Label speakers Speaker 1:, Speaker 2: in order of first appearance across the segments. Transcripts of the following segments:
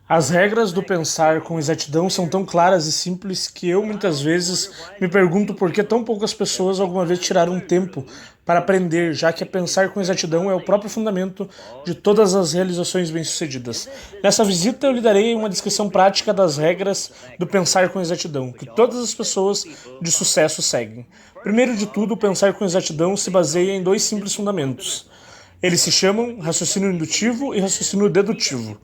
Speaker 1: As regras do pensar com exatidão são tão claras e simples que eu muitas vezes me pergunto por que tão poucas pessoas alguma vez tiraram tempo para aprender, já que pensar com exatidão é o próprio fundamento de todas as realizações bem-sucedidas. Nessa visita eu lhe darei uma descrição prática das regras do pensar com exatidão, que todas as pessoas de sucesso seguem. Primeiro de tudo, o pensar com exatidão se baseia em dois simples fundamentos. Eles se chamam raciocínio indutivo e raciocínio dedutivo.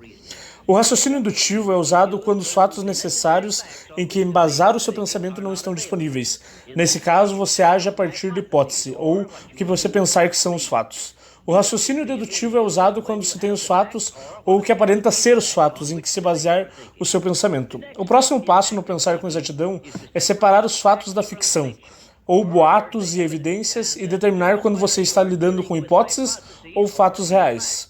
Speaker 1: O raciocínio indutivo é usado quando os fatos necessários em que embasar o seu pensamento não estão disponíveis. Nesse caso, você age a partir de hipótese, ou o que você pensar que são os fatos. O raciocínio dedutivo é usado quando se tem os fatos ou o que aparenta ser os fatos em que se basear o seu pensamento. O próximo passo no pensar com exatidão é separar os fatos da ficção, ou boatos e evidências, e determinar quando você está lidando com hipóteses ou fatos reais.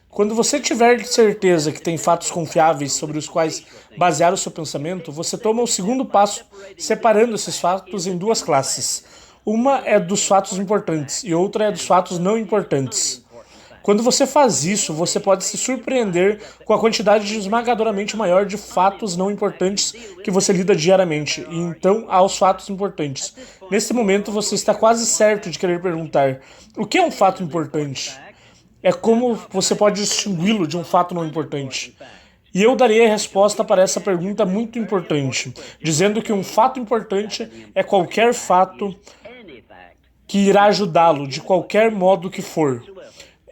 Speaker 1: Quando você tiver certeza que tem fatos confiáveis sobre os quais basear o seu pensamento, você toma o segundo passo, separando esses fatos em duas classes. Uma é dos fatos importantes e outra é dos fatos não importantes. Quando você faz isso, você pode se surpreender com a quantidade esmagadoramente maior de fatos não importantes que você lida diariamente, e então aos fatos importantes. Nesse momento, você está quase certo de querer perguntar: o que é um fato importante? É como você pode distingui-lo de um fato não importante. E eu darei a resposta para essa pergunta muito importante, dizendo que um fato importante é qualquer fato que irá ajudá-lo, de qualquer modo que for,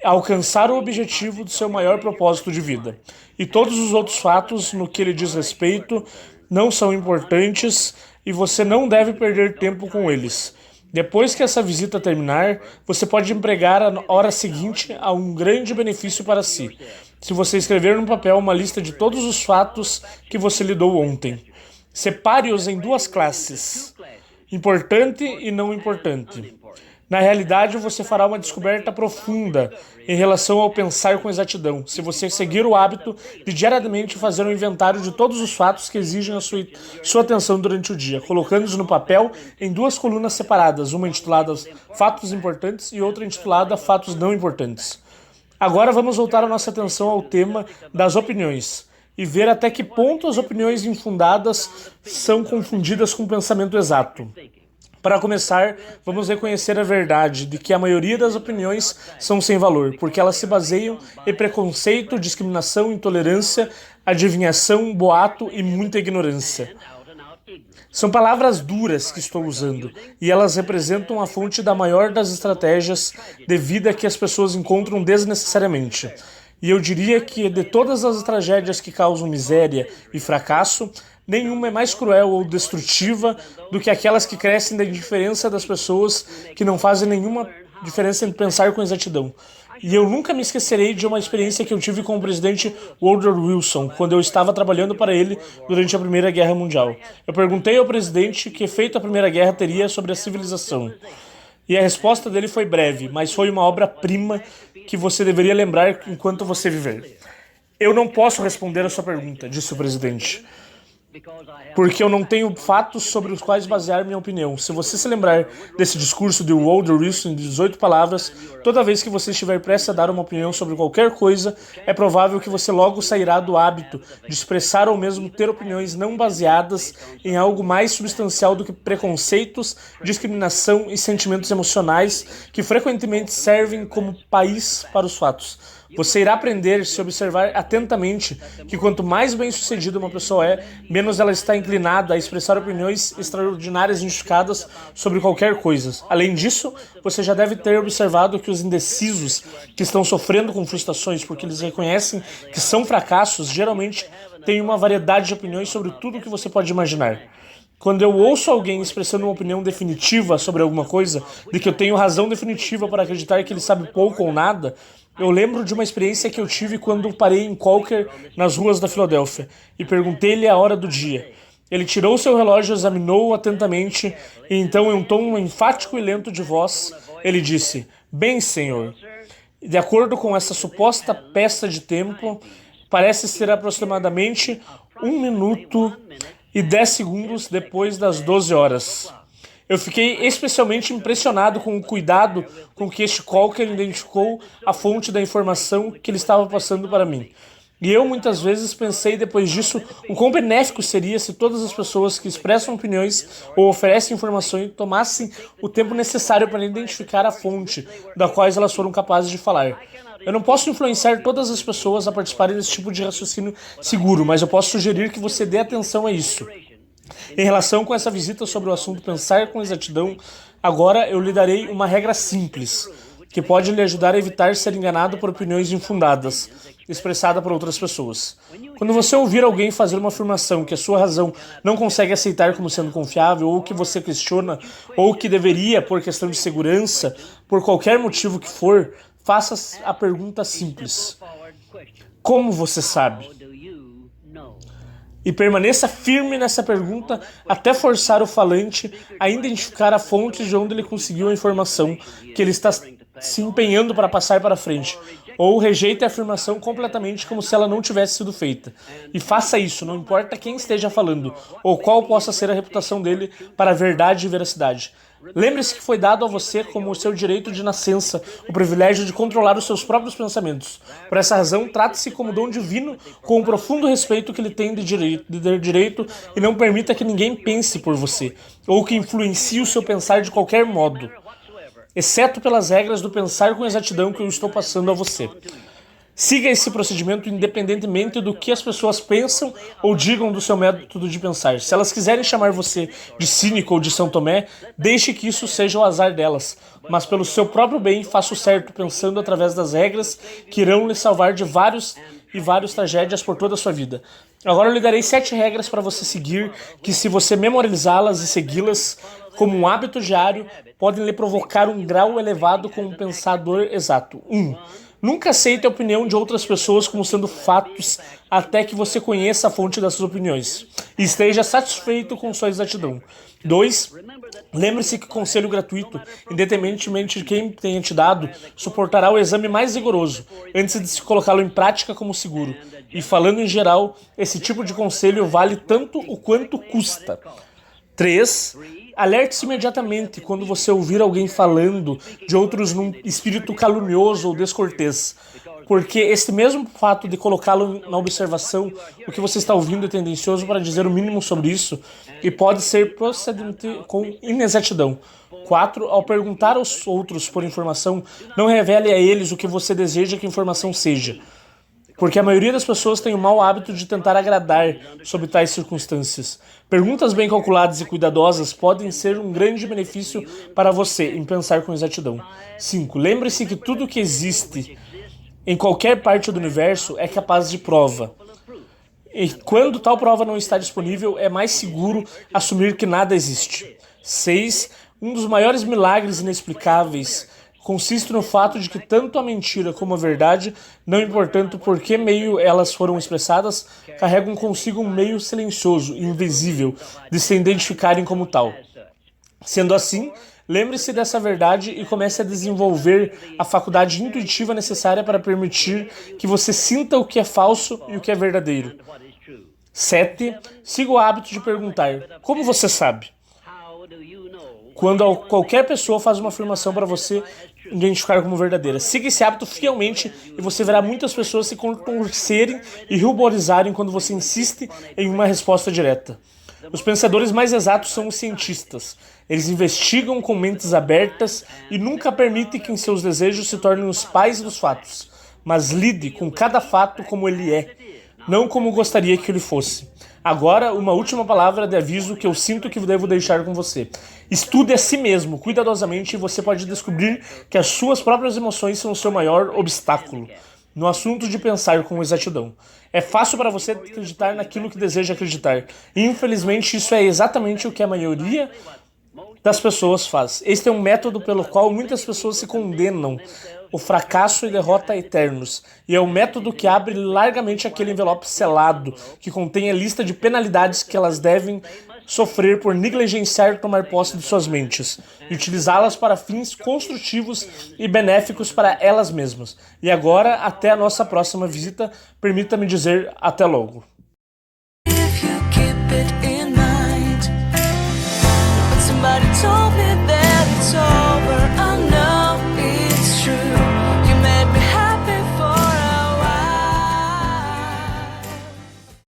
Speaker 1: a alcançar o objetivo do seu maior propósito de vida. E todos os outros fatos, no que ele diz respeito, não são importantes e você não deve perder tempo com eles. Depois que essa visita terminar, você pode empregar a hora seguinte a um grande benefício para si. Se você escrever no papel uma lista de todos os fatos que você lidou ontem. Separe-os em duas classes: importante e não importante. Na realidade, você fará uma descoberta profunda em relação ao pensar com exatidão, se você seguir o hábito de diariamente fazer um inventário de todos os fatos que exigem a sua atenção durante o dia, colocando-os no papel em duas colunas separadas, uma intitulada Fatos Importantes e outra intitulada Fatos Não Importantes. Agora vamos voltar a nossa atenção ao tema das opiniões e ver até que ponto as opiniões infundadas são confundidas com o pensamento exato. Para começar, vamos reconhecer a verdade de que a maioria das opiniões são sem valor, porque elas se baseiam em preconceito, discriminação, intolerância, adivinhação, boato e muita ignorância. São palavras duras que estou usando, e elas representam a fonte da maior das estratégias de vida que as pessoas encontram desnecessariamente. E eu diria que de todas as tragédias que causam miséria e fracasso, nenhuma é mais cruel ou destrutiva do que aquelas que crescem da indiferença das pessoas que não fazem nenhuma diferença em pensar com exatidão. E eu nunca me esquecerei de uma experiência que eu tive com o presidente Woodrow Wilson, quando eu estava trabalhando para ele durante a Primeira Guerra Mundial. Eu perguntei ao presidente que efeito a Primeira Guerra teria sobre a civilização. E a resposta dele foi breve, mas foi uma obra-prima que você deveria lembrar enquanto você viver. Eu não posso responder a sua pergunta, disse o presidente, porque eu não tenho fatos sobre os quais basear minha opinião. Se você se lembrar desse discurso de Woodrow Wilson de 18 palavras, toda vez que você estiver prestes a dar uma opinião sobre qualquer coisa, é provável que você logo sairá do hábito de expressar ou mesmo ter opiniões não baseadas em algo mais substancial do que preconceitos, discriminação e sentimentos emocionais que frequentemente servem como país para os fatos. Você irá aprender, se observar atentamente, que quanto mais bem-sucedida uma pessoa é, menos ela está inclinada a expressar opiniões extraordinárias e injustificadas sobre qualquer coisa. Além disso, você já deve ter observado que os indecisos, que estão sofrendo com frustrações porque eles reconhecem que são fracassos, geralmente têm uma variedade de opiniões sobre tudo o que você pode imaginar. Quando eu ouço alguém expressando uma opinião definitiva sobre alguma coisa, de que eu tenho razão definitiva para acreditar que ele sabe pouco ou nada, eu lembro de uma experiência que eu tive quando parei em Qualker, nas ruas da Filadélfia, e perguntei-lhe a hora do dia. Ele tirou seu relógio, examinou-o atentamente, e então, em um tom enfático e lento de voz, ele disse: "Bem, senhor, de acordo com essa suposta peça de tempo, parece ser aproximadamente 1 minuto e 10 segundos depois das 12 horas. Eu fiquei especialmente impressionado com o cuidado com que este Qualker identificou a fonte da informação que ele estava passando para mim. E eu muitas vezes pensei depois disso o quão benéfico seria se todas as pessoas que expressam opiniões ou oferecem informações tomassem o tempo necessário para identificar a fonte da qual elas foram capazes de falar. Eu não posso influenciar todas as pessoas a participarem desse tipo de raciocínio seguro, mas eu posso sugerir que você dê atenção a isso. Em relação com essa visita sobre o assunto pensar com exatidão, agora eu lhe darei uma regra simples, que pode lhe ajudar a evitar ser enganado por opiniões infundadas, expressada por outras pessoas. Quando você ouvir alguém fazer uma afirmação que a sua razão não consegue aceitar como sendo confiável, ou que você questiona, ou que deveria por questão de segurança, por qualquer motivo que for, faça a pergunta simples: como você sabe? E permaneça firme nessa pergunta até forçar o falante a identificar a fonte de onde ele conseguiu a informação que ele está se empenhando para passar para frente, ou rejeite a afirmação completamente como se ela não tivesse sido feita. E faça isso, não importa quem esteja falando, ou qual possa ser a reputação dele para a verdade e veracidade. Lembre-se que foi dado a você como o seu direito de nascença o privilégio de controlar os seus próprios pensamentos. Por essa razão, trate-se como dom divino com o profundo respeito que ele tem de ter direito e não permita que ninguém pense por você, ou que influencie o seu pensar de qualquer modo, exceto pelas regras do pensar com exatidão que eu estou passando a você. Siga esse procedimento independentemente do que as pessoas pensam ou digam do seu método de pensar. Se elas quiserem chamar você de cínico ou de São Tomé, deixe que isso seja o azar delas. Mas pelo seu próprio bem, faça o certo pensando através das regras que irão lhe salvar de várias tragédias por toda a sua vida. Agora eu lhe darei 7 regras para você seguir, que se você memorizá-las e segui-las como um hábito diário, podem lhe provocar um grau elevado como um pensador exato. 1. Nunca aceite a opinião de outras pessoas como sendo fatos até que você conheça a fonte das suas opiniões e esteja satisfeito com sua exatidão. 2. Lembre-se que o conselho gratuito, independentemente de quem tenha te dado, suportará o exame mais rigoroso antes de se colocá-lo em prática como seguro. E falando em geral, esse tipo de conselho vale tanto o quanto custa. 3. Alerte-se imediatamente quando você ouvir alguém falando de outros num espírito calunioso ou descortês, porque esse mesmo fato de colocá-lo na observação, o que você está ouvindo é tendencioso para dizer o mínimo sobre isso e pode ser procedente com inexatidão. 4. Ao perguntar aos outros por informação, não revele a eles o que você deseja que a informação seja, porque a maioria das pessoas tem o mau hábito de tentar agradar sob tais circunstâncias. Perguntas bem calculadas e cuidadosas podem ser um grande benefício para você em pensar com exatidão. 5. Lembre-se que tudo que existe em qualquer parte do universo é capaz de prova. E quando tal prova não está disponível, é mais seguro assumir que nada existe. 6. Um dos maiores milagres inexplicáveis consiste no fato de que tanto a mentira como a verdade, não importando por que meio elas foram expressadas, carregam consigo um meio silencioso e invisível de se identificarem como tal. Sendo assim, lembre-se dessa verdade e comece a desenvolver a faculdade intuitiva necessária para permitir que você sinta o que é falso e o que é verdadeiro. 7. Siga o hábito de perguntar: como você sabe? Quando qualquer pessoa faz uma afirmação para você identificar como verdadeira. Siga esse hábito fielmente e você verá muitas pessoas se contorcerem e ruborizarem quando você insiste em uma resposta direta. Os pensadores mais exatos são os cientistas. Eles investigam com mentes abertas e nunca permitem que seus desejos se tornem os pais dos fatos, mas lide com cada fato como ele é, não como gostaria que ele fosse. Agora, uma última palavra de aviso que eu sinto que devo deixar com você. Estude a si mesmo cuidadosamente e você pode descobrir que as suas próprias emoções são o seu maior obstáculo no assunto de pensar com exatidão. É fácil para você acreditar naquilo que deseja acreditar. E, infelizmente, isso é exatamente o que a maioria das pessoas faz. Este é um método pelo qual muitas pessoas se condenam o fracasso e derrota eternos, e é o método que abre largamente aquele envelope selado que contém a lista de penalidades que elas devem sofrer por negligenciar tomar posse de suas mentes e utilizá-las para fins construtivos e benéficos para elas mesmas. E agora, até a nossa próxima visita, permita-me dizer até logo. Somebody told me that it's over.